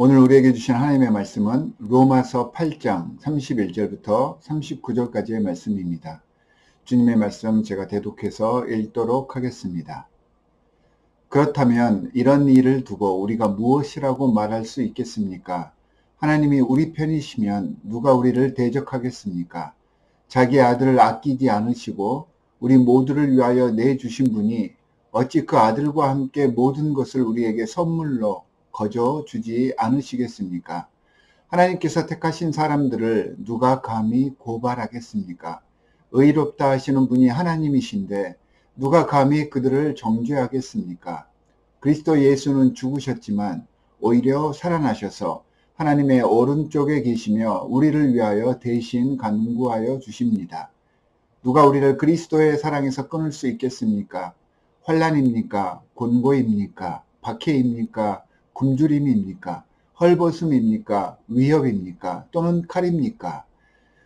오늘 우리에게 주신 하나님의 말씀은 로마서 8장 31절부터 39절까지의 말씀입니다. 주님의 말씀 제가 대독해서 읽도록 하겠습니다. 그렇다면 이런 일을 두고 우리가 무엇이라고 말할 수 있겠습니까? 하나님이 우리 편이시면 누가 우리를 대적하겠습니까? 자기 아들을 아끼지 않으시고 우리 모두를 위하여 내주신 분이 어찌 그 아들과 함께 모든 것을 우리에게 선물로 거저 주지 않으시겠습니까? 하나님께서 택하신 사람들을 누가 감히 고발하겠습니까? 의롭다 하시는 분이 하나님이신데 누가 감히 그들을 정죄하겠습니까? 그리스도 예수는 죽으셨지만 오히려 살아나셔서 하나님의 오른쪽에 계시며 우리를 위하여 대신 간구하여 주십니다. 누가 우리를 그리스도의 사랑에서 끊을 수 있겠습니까? 환난입니까? 곤고입니까? 박해입니까? 굶주림입니까? 헐벗음입니까? 위협입니까? 또는 칼입니까?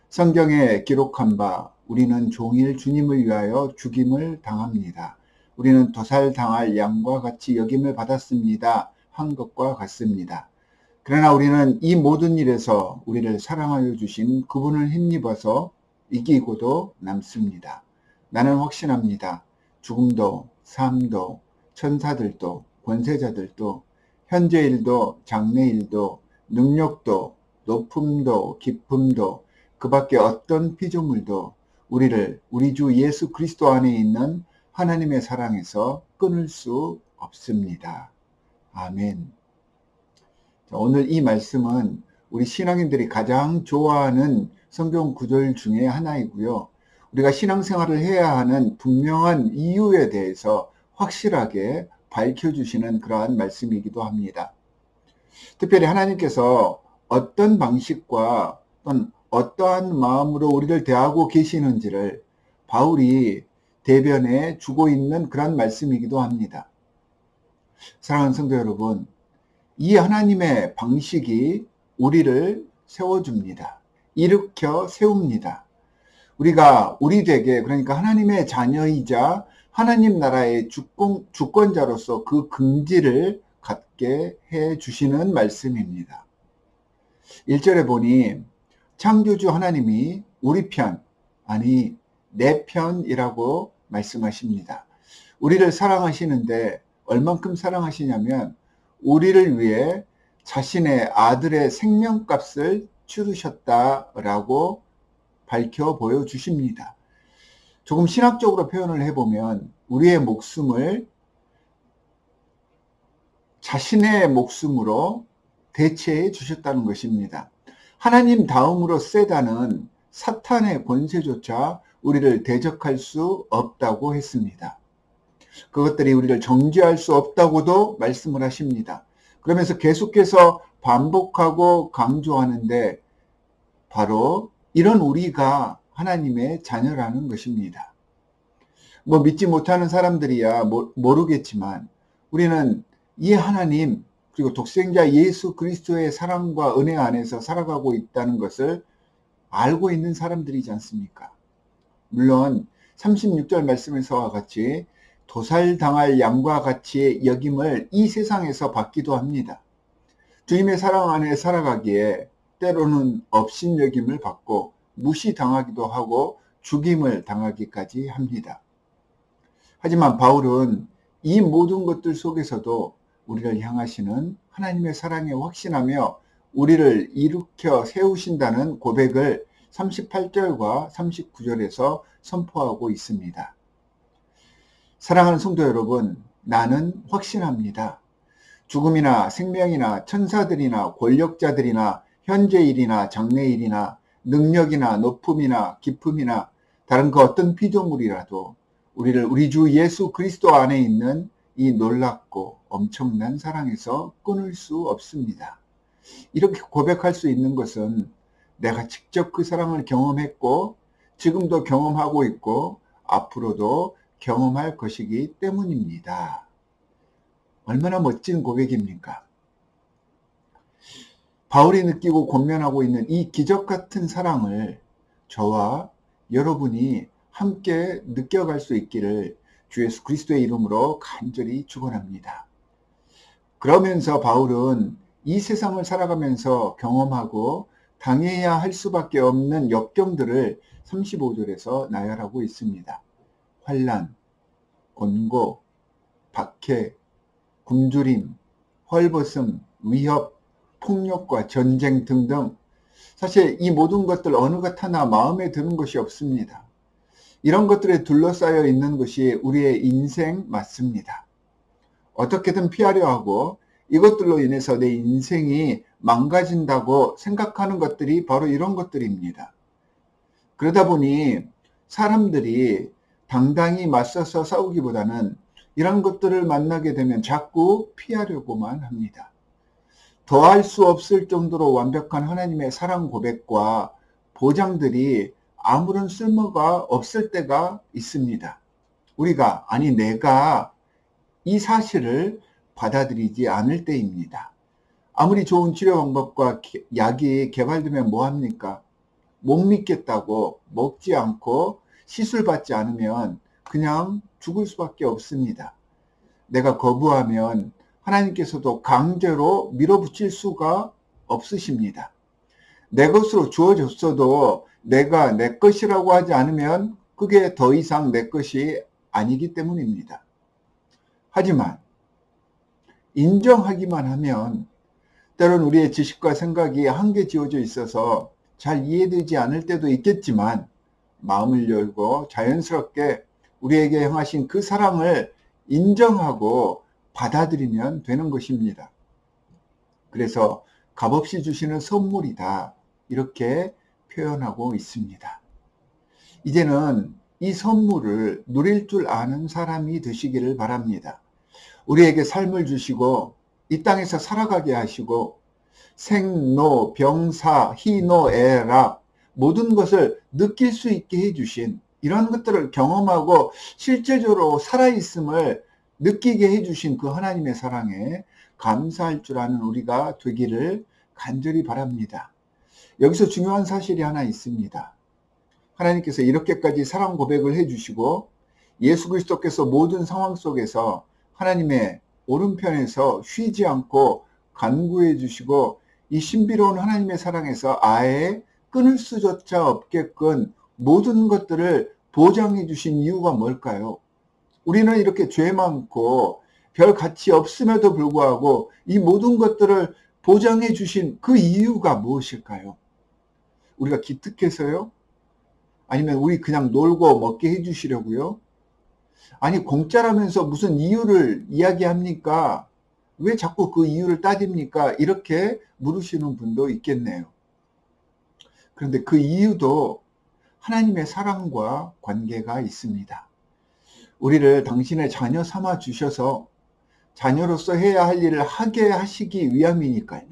성경에 기록한 바 우리는 종일 주님을 위하여 죽임을 당합니다. 우리는 도살당할 양과 같이 여김을 받았습니다. 한 것과 같습니다. 그러나 우리는 이 모든 일에서 우리를 사랑하여 주신 그분을 힘입어서 이기고도 남습니다. 나는 확신합니다. 죽음도 삶도 천사들도 권세자들도 현재일도 장래일도 능력도 높음도 깊음도 그 밖에 어떤 피조물도 우리를 우리 주 예수 그리스도 안에 있는 하나님의 사랑에서 끊을 수 없습니다. 아멘. 오늘 이 말씀은 우리 신앙인들이 가장 좋아하는 성경 구절 중에 하나이고요. 우리가 신앙생활을 해야 하는 분명한 이유에 대해서 확실하게 밝혀주시는 그러한 말씀이기도 합니다. 특별히 하나님께서 어떤 방식과 또는 어떠한 마음으로 우리를 대하고 계시는지를 바울이 대변해 주고 있는 그런 말씀이기도 합니다. 사랑하는 성도 여러분, 이 하나님의 방식이 우리를 세워줍니다. 일으켜 세웁니다. 우리가 우리에게 그러니까 하나님의 자녀이자 하나님 나라의 주권자로서 그 긍지를 갖게 해 주시는 말씀입니다. 1절에 보니 창조주 하나님이 우리 편, 아니 내 편이라고 말씀하십니다. 우리를 사랑하시는데 얼만큼 사랑하시냐면 우리를 위해 자신의 아들의 생명값을 치르셨다라고 밝혀 보여주십니다. 조금 신학적으로 표현을 해보면 우리의 목숨을 자신의 목숨으로 대체해 주셨다는 것입니다. 하나님 다음으로 세다는 사탄의 권세조차 우리를 대적할 수 없다고 했습니다. 그것들이 우리를 정죄할 수 없다고도 말씀을 하십니다. 그러면서 계속해서 반복하고 강조하는데 바로 이런 우리가 하나님의 자녀라는 것입니다. 믿지 못하는 사람들이야 모르겠지만 우리는 이 하나님 그리고 독생자 예수 그리스도의 사랑과 은혜 안에서 살아가고 있다는 것을 알고 있는 사람들이지 않습니까? 물론 36절 말씀에서와 같이 도살당할 양과 같이 여김을 이 세상에서 받기도 합니다. 주님의 사랑 안에 살아가기에 때로는 업신여김을 받고 무시당하기도 하고 죽임을 당하기까지 합니다. 하지만 바울은 이 모든 것들 속에서도 우리를 향하시는 하나님의 사랑에 확신하며 우리를 일으켜 세우신다는 고백을 38절과 39절에서 선포하고 있습니다. 사랑하는 성도 여러분, 나는 확신합니다. 죽음이나 생명이나 천사들이나 권력자들이나 현재일이나 장래일이나 능력이나 높음이나 깊음이나 다른 그 어떤 피조물이라도 우리를 우리 주 예수 그리스도 안에 있는 이 놀랍고 엄청난 사랑에서 끊을 수 없습니다. 이렇게 고백할 수 있는 것은 내가 직접 그 사랑을 경험했고 지금도 경험하고 있고 앞으로도 경험할 것이기 때문입니다. 얼마나 멋진 고백입니까? 바울이 느끼고 권면하고 있는 이 기적 같은 사랑을 저와 여러분이 함께 느껴갈 수 있기를 주 예수 그리스도의 이름으로 간절히 축원합니다. 그러면서 바울은 이 세상을 살아가면서 경험하고 당해야 할 수밖에 없는 역경들을 35절에서 나열하고 있습니다. 환난, 곤고, 박해, 굶주림, 헐벗음, 위협, 폭력과 전쟁 등등, 사실 이 모든 것들 어느 것 하나 마음에 드는 것이 없습니다. 이런 것들에 둘러싸여 있는 것이 우리의 인생 맞습니다. 어떻게든 피하려 하고 이것들로 인해서 내 인생이 망가진다고 생각하는 것들이 바로 이런 것들입니다. 그러다 보니 사람들이 당당히 맞서서 싸우기보다는 이런 것들을 만나게 되면 자꾸 피하려고만 합니다. 더할 수 없을 정도로 완벽한 하나님의 사랑 고백과 보장들이 아무런 쓸모가 없을 때가 있습니다. 내가 이 사실을 받아들이지 않을 때입니다. 아무리 좋은 치료 방법과 약이 개발되면 뭐합니까? 못 믿겠다고 먹지 않고 시술받지 않으면 그냥 죽을 수밖에 없습니다. 내가 거부하면 하나님께서도 강제로 밀어붙일 수가 없으십니다. 내 것으로 주어졌어도 내가 내 것이라고 하지 않으면 그게 더 이상 내 것이 아니기 때문입니다. 하지만 인정하기만 하면 때론 우리의 지식과 생각이 한계 지어져 있어서 잘 이해되지 않을 때도 있겠지만 마음을 열고 자연스럽게 우리에게 행하신 그 사랑을 인정하고 받아들이면 되는 것입니다. 그래서 값없이 주시는 선물이다, 이렇게 표현하고 있습니다. 이제는 이 선물을 누릴 줄 아는 사람이 되시기를 바랍니다. 우리에게 삶을 주시고 이 땅에서 살아가게 하시고 생로, 병사, 희노, 애락 모든 것을 느낄 수 있게 해주신, 이런 것들을 경험하고 실제적으로 살아있음을 느끼게 해주신 그 하나님의 사랑에 감사할 줄 아는 우리가 되기를 간절히 바랍니다. 여기서 중요한 사실이 하나 있습니다. 하나님께서 이렇게까지 사랑 고백을 해주시고 예수 그리스도께서 모든 상황 속에서 하나님의 오른편에서 쉬지 않고 간구해 주시고 이 신비로운 하나님의 사랑에서 아예 끊을 수조차 없게끔 모든 것들을 보장해 주신 이유가 뭘까요? 우리는 이렇게 죄 많고 별 가치 없음에도 불구하고 이 모든 것들을 보장해 주신 그 이유가 무엇일까요? 우리가 기특해서요? 아니면 우리 그냥 놀고 먹게 해주시려고요? 아니, 공짜라면서 무슨 이유를 이야기합니까? 왜 자꾸 그 이유를 따집니까? 이렇게 물으시는 분도 있겠네요. 그런데 그 이유도 하나님의 사랑과 관계가 있습니다. 우리를 당신의 자녀 삼아 주셔서 자녀로서 해야 할 일을 하게 하시기 위함이니까요.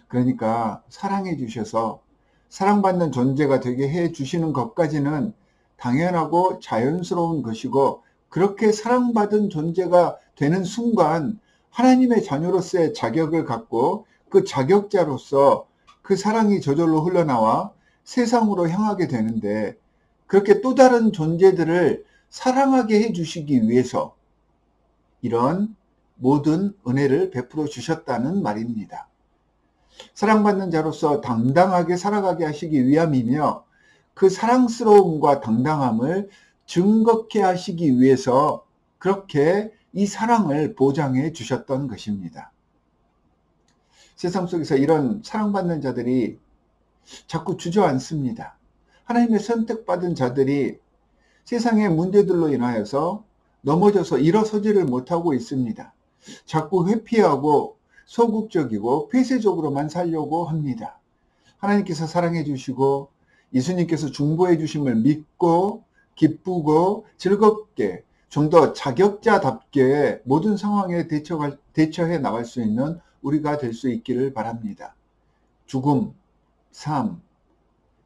그러니까 사랑해 주셔서 사랑받는 존재가 되게 해 주시는 것까지는 당연하고 자연스러운 것이고, 그렇게 사랑받은 존재가 되는 순간 하나님의 자녀로서의 자격을 갖고 그 자격자로서 그 사랑이 저절로 흘러나와 세상으로 향하게 되는데, 그렇게 또 다른 존재들을 사랑하게 해 주시기 위해서 이런 모든 은혜를 베풀어 주셨다는 말입니다. 사랑받는 자로서 당당하게 살아가게 하시기 위함이며 그 사랑스러움과 당당함을 증거케 하시기 위해서 그렇게 이 사랑을 보장해 주셨던 것입니다. 세상 속에서 이런 사랑받는 자들이 자꾸 주저앉습니다. 하나님의 선택받은 자들이 세상의 문제들로 인하여서 넘어져서 일어서지를 못하고 있습니다. 자꾸 회피하고 소극적이고 폐쇄적으로만 살려고 합니다. 하나님께서 사랑해 주시고 예수님께서 중보해 주심을 믿고 기쁘고 즐겁게 좀 더 자격자답게 모든 상황에 대처해 나갈 수 있는 우리가 될 수 있기를 바랍니다. 죽음, 삶,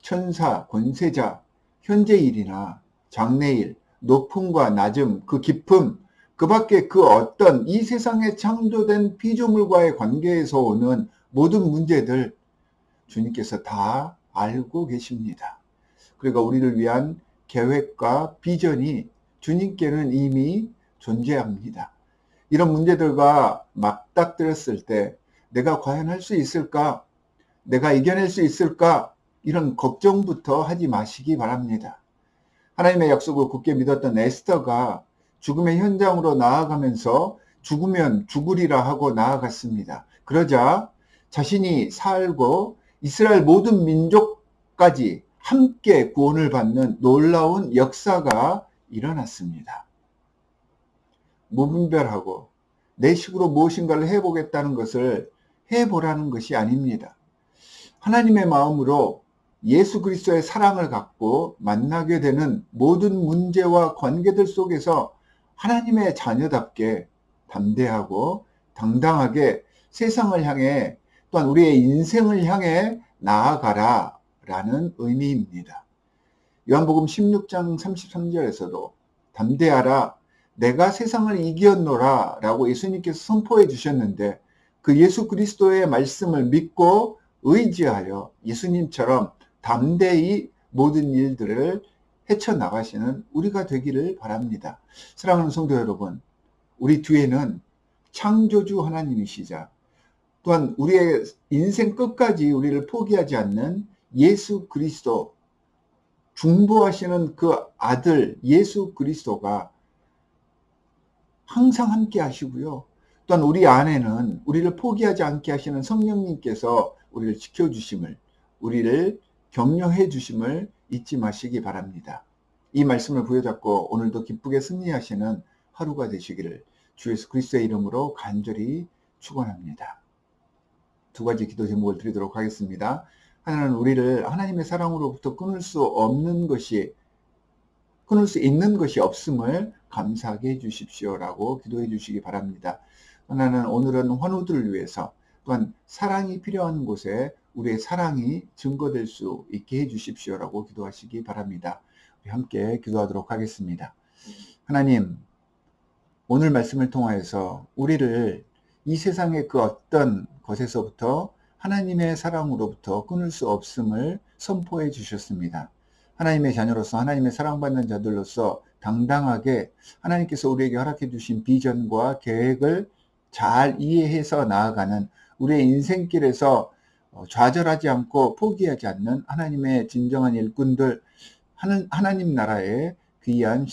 천사, 권세자, 현재일이나 장래일, 높음과 낮음, 그 깊음, 그 밖에 그 어떤 이 세상에 창조된 피조물과의 관계에서 오는 모든 문제들 주님께서 다 알고 계십니다. 그리고 우리를 위한 계획과 비전이 주님께는 이미 존재합니다. 이런 문제들과 맞닥뜨렸을 때 내가 과연 할 수 있을까? 내가 이겨낼 수 있을까? 이런 걱정부터 하지 마시기 바랍니다. 하나님의 약속을 굳게 믿었던 에스더가 죽음의 현장으로 나아가면서 죽으면 죽으리라 하고 나아갔습니다. 그러자 자신이 살고 이스라엘 모든 민족까지 함께 구원을 받는 놀라운 역사가 일어났습니다. 무분별하고 내 식으로 무엇인가를 해보겠다는 것을 해보라는 것이 아닙니다. 하나님의 마음으로 예수 그리스도의 사랑을 갖고 만나게 되는 모든 문제와 관계들 속에서 하나님의 자녀답게 담대하고 당당하게 세상을 향해 또한 우리의 인생을 향해 나아가라 라는 의미입니다. 요한복음 16장 33절에서도 담대하라 내가 세상을 이겼노라 라고 예수님께서 선포해 주셨는데 그 예수 그리스도의 말씀을 믿고 의지하여 예수님처럼 담대히 모든 일들을 헤쳐나가시는 우리가 되기를 바랍니다. 사랑하는 성도 여러분, 우리 뒤에는 창조주 하나님이시자 또한 우리의 인생 끝까지 우리를 포기하지 않는 예수 그리스도, 중보하시는 그 아들 예수 그리스도가 항상 함께 하시고요. 또한 우리 안에는 우리를 포기하지 않게 하시는 성령님께서 우리를 지켜주심을, 우리를 격려해 주심을 잊지 마시기 바랍니다. 이 말씀을 부여잡고 오늘도 기쁘게 승리하시는 하루가 되시기를 주 예수 그리스도의 이름으로 간절히 축원합니다. 두 가지 기도 제목을 드리도록 하겠습니다. 하나는 우리를 하나님의 사랑으로부터 끊을 수 있는 것이 없음을 감사하게 해 주십시오라고 기도해 주시기 바랍니다. 하나는 오늘은 환우들을 위해서 또한 사랑이 필요한 곳에 우리의 사랑이 증거될 수 있게 해 주십시오라고 기도하시기 바랍니다. 우리 함께 기도하도록 하겠습니다. 하나님, 오늘 말씀을 통하여서 우리를 이 세상의 그 어떤 것에서부터 하나님의 사랑으로부터 끊을 수 없음을 선포해 주셨습니다. 하나님의 자녀로서 하나님의 사랑받는 자들로서 당당하게 하나님께서 우리에게 허락해 주신 비전과 계획을 잘 이해해서 나아가는 우리의 인생길에서 좌절하지 않고 포기하지 않는 하나님의 진정한 일꾼들, 하나님 나라의 귀한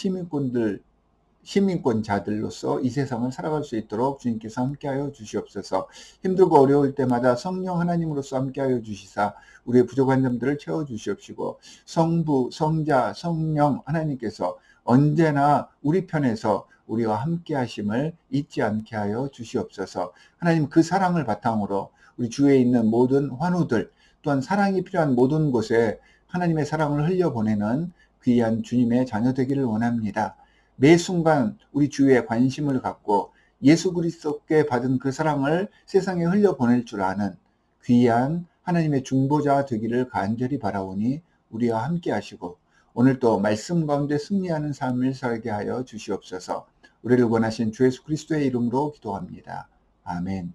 시민권자들로서 이 세상을 살아갈 수 있도록 주님께서 함께하여 주시옵소서. 힘들고 어려울 때마다 성령 하나님으로서 함께하여 주시사 우리의 부족한 점들을 채워주시옵시고 성부, 성자, 성령 하나님께서 언제나 우리 편에서 우리와 함께 하심을 잊지 않게 하여 주시옵소서. 하나님 그 사랑을 바탕으로 우리 주위에 있는 모든 환우들 또한 사랑이 필요한 모든 곳에 하나님의 사랑을 흘려보내는 귀한 주님의 자녀 되기를 원합니다. 매 순간 우리 주위에 관심을 갖고 예수 그리스도께 받은 그 사랑을 세상에 흘려보낼 줄 아는 귀한 하나님의 중보자 되기를 간절히 바라오니 우리와 함께 하시고 오늘도 말씀 가운데 승리하는 삶을 살게 하여 주시옵소서. 우리를 원하신 주 예수 그리스도의 이름으로 기도합니다. 아멘.